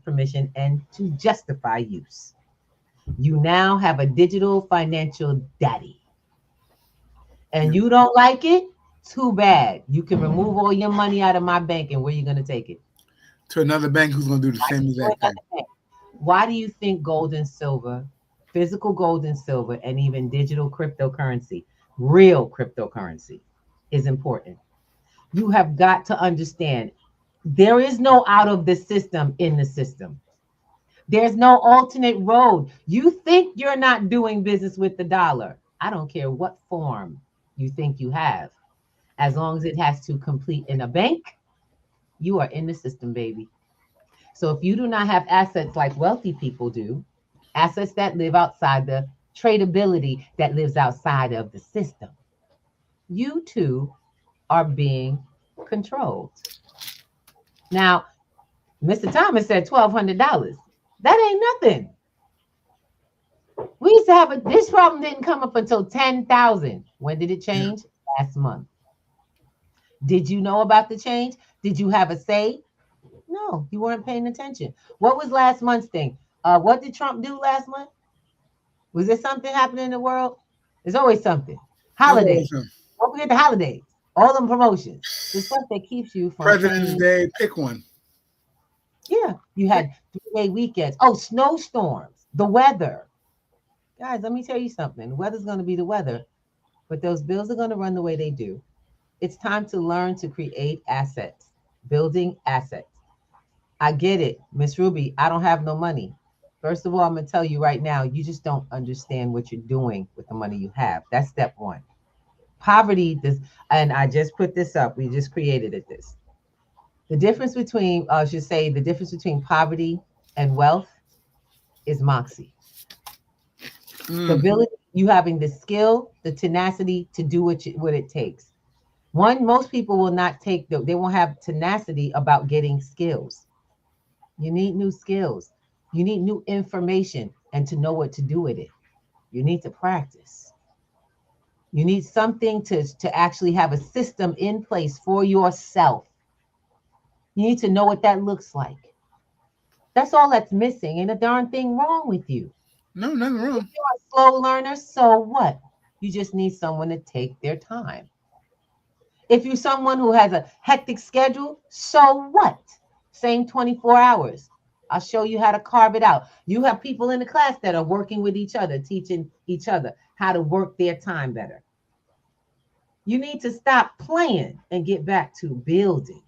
permission and to justify use. You now have a digital financial daddy. And you don't like it? Too bad. You can remove all your money out of my bank, and where are you going to take it? To another bank who's going to do the same exact thing. Why do you think gold and silver, physical gold and silver, and even digital cryptocurrency, real cryptocurrency, is important? You have got to understand there is no out of the system in the system. There's no alternate road. You think you're not doing business with the dollar. I don't care what form you think you have. As long as it has to complete in a bank, you are in the system, baby. So if you do not have assets like wealthy people do, assets that live outside the tradability that lives outside of the system, you too are being controlled. Now, Mr. Thomas said $1,200. That ain't nothing. We used to have this problem didn't come up until 10,000. When did it change? Last month. Did you know about the change? Did you have a say? No, you weren't paying attention. What was last month's thing? What did Trump do last month? Was there something happening in the world? There's always something. Holidays. Don't forget the holidays. All them promotions. The stuff that keeps you from President's Day, pick one. Yeah, you had 3-day weekends. Oh, snowstorms, the weather. Guys, let me tell you something. The weather's going to be the weather, but those bills are going to run the way they do. It's time to learn to create assets, building assets. I get it, Miss Ruby. I don't have no money. First of all, I'm going to tell you right now, you just don't understand what you're doing with the money you have. That's step one. Poverty does, and I just put this up. We just created it. The difference between, the difference between poverty and wealth is moxie. The ability, you having the skill, the tenacity to do what it takes. Most people will not they won't have tenacity about getting skills. You need new skills. You need new information and to know what to do with it. You need to practice. You need something to actually have a system in place for yourself. You need to know what that looks like. That's all that's missing. Ain't a darn thing wrong with you. No, nothing If wrong. you're a slow learner, so what? You just need someone to take their time. If you're someone who has a hectic schedule, so what? Same 24 hours. I'll show you how to carve it out. You have people in the class that are working with each other, teaching each other how to work their time better. You need to stop playing and get back to building.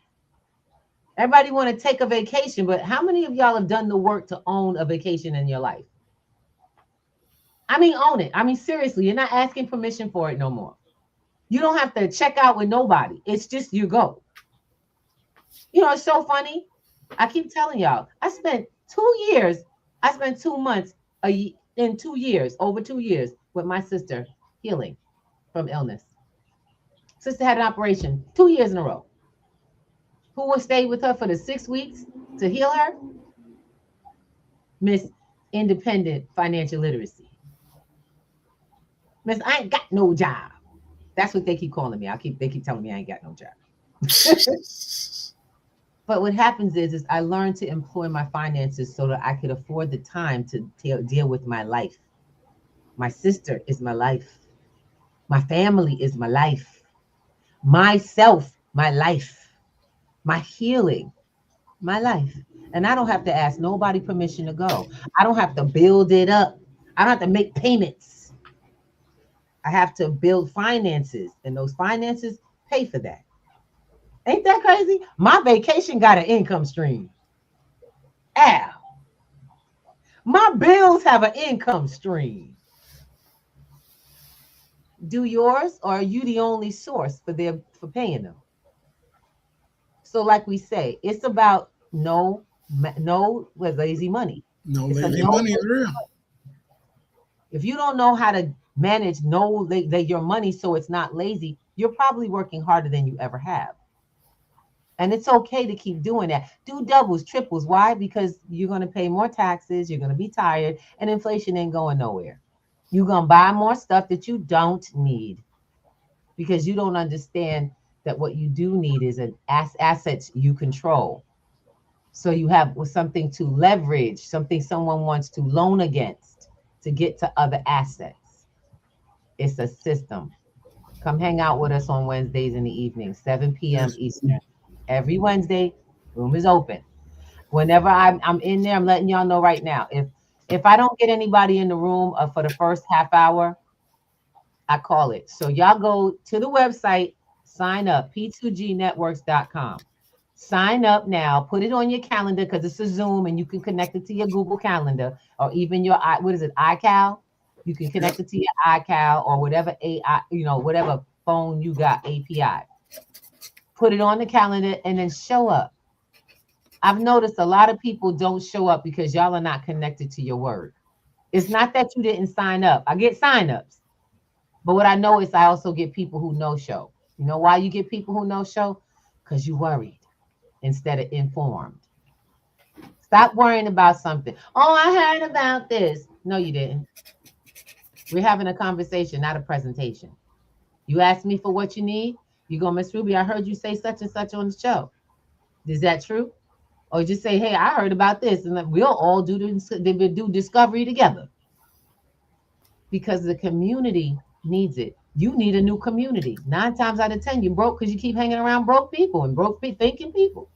Everybody want to take a vacation, but how many of y'all have done the work to own a vacation in your life? I mean, own it. I mean, seriously, you're not asking permission for it no more. You don't have to check out with nobody. It's just you go. You know, it's so funny. I keep telling y'all, I spent 2 months in 2 years, over 2 years with my sister healing from illness. Sister had an operation 2 years in a row. Who will stay with her for the 6 weeks to heal her? Miss Independent Financial Literacy. Miss, I ain't got no job. That's what they keep calling me. They keep telling me I ain't got no job. But what happens is I learned to employ my finances so that I could afford the time to deal with my life. My sister is my life. My family is my life. Myself, my life. My healing, my life. And I don't have to ask nobody permission to go. I don't have to build it up. I don't have to make payments. I have to build finances, and those finances pay for that. Ain't that crazy? My vacation got an income stream. Ow. My bills have an income stream. Do yours, or are you the only source for paying them? So, like we say, it's about no with lazy money. No It's lazy money is real. If you don't know how to manage your money so it's not lazy, you're probably working harder than you ever have. And it's okay to keep doing that. Do doubles, triples. Why? Because you're going to pay more taxes. You're going to be tired, and inflation ain't going nowhere. You're going to buy more stuff that you don't need because you don't understand that what you do need is an assets you control. So you have something to leverage, something someone wants to loan against to get to other assets. It's a system. Come hang out with us on Wednesdays in the evening, 7 p.m. Yes. Eastern. Every Wednesday, room is open. Whenever I'm in there, I'm letting y'all know right now. If I don't get anybody in the room for the first half hour, I call it. So y'all go to the website, sign up, p2gnetworks.com. Sign up now. Put it on your calendar because it's a Zoom and you can connect it to your Google Calendar or even your iCal. You can connect it to your iCal or whatever whatever phone you got API. Put it on the calendar and then show up. I've noticed a lot of people don't show up because y'all are not connected to your word. It's not that you didn't sign up. I get signups. But what I know is I also get people who no show. You know why you get people who no show? Because you worried instead of informed. Stop worrying about something. Oh, I heard about this. No, you didn't. We're having a conversation, not a presentation. You asked me for what you need. You go, Miss Ruby, I heard you say such and such on the show. Is that true? Or just say, hey, I heard about this. And we'll all do discovery together. Because the community needs it. You need a new community. 9 times out of 10, you're broke because you keep hanging around broke people and thinking people.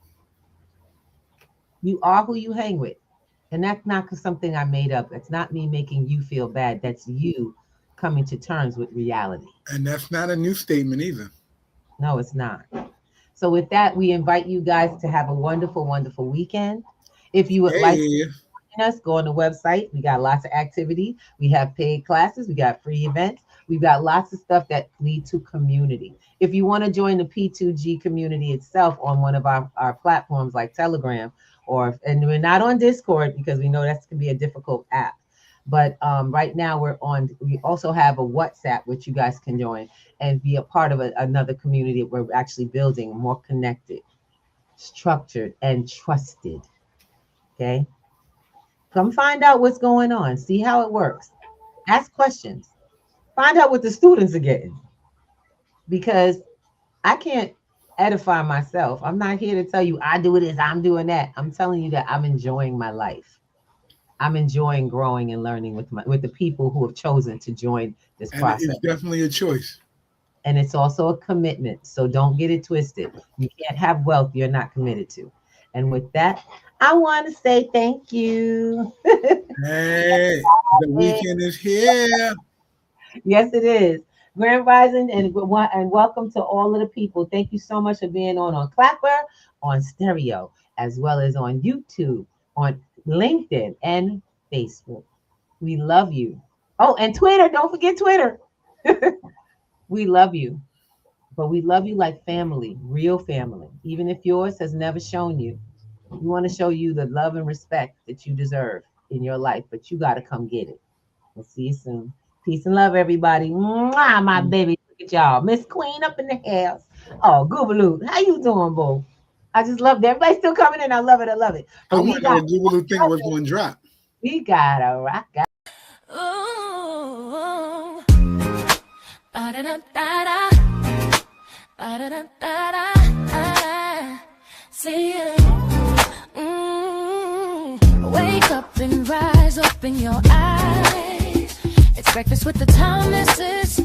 You are who you hang with. And that's not something I made up. It's not me making you feel bad. That's you coming to terms with reality. And that's not a new statement either. No, it's not. So with that, we invite you guys to have a wonderful, wonderful weekend. If you would like to join us, go on the website. We got lots of activity. We have paid classes. We got free events. We've got lots of stuff that lead to community. If you want to join the P2G community itself on one of our platforms like Telegram, and we're not on Discord because we know that can be a difficult app. But right now we also have a WhatsApp, which you guys can join and be a part of another community that we're actually building, more connected, structured, and trusted. Okay. Come find out what's going on. See how it works. Ask questions. Find out what the students are getting, because I can't edify myself. I'm not here to tell you I do this, I'm doing that. I'm telling you that I'm enjoying my life. I'm enjoying growing and learning with the people who have chosen to join this process. It's definitely a choice. And it's also a commitment. So don't get it twisted. You can't have wealth you're not committed to. And with that, I want to say thank you. Hey, the weekend is here. Yes, it is. Grand Rising and welcome to all of the people. Thank you so much for being on Clapper, on Stereo, as well as on YouTube, on LinkedIn and Facebook. We love you. Oh, and Twitter. Don't forget Twitter. We love you. But we love you like family, real family. Even if yours has never shown you. We want to show you the love and respect that you deserve in your life, but you got to come get it. We'll see you soon. Peace and love, everybody. Mwah, my baby. Look at y'all. Miss Queen up in the house. Oh, Goobaloo. How you doing, boo? I just love that. Everybody's still coming in. I love it. I love it. I wonder what Goobaloo think was going to drop. We got a rock. Ooh, ba-da-da-da-da, ba-da-da-da-da, see ya. Wake up and rise, open your eyes. It's breakfast with the Thomases.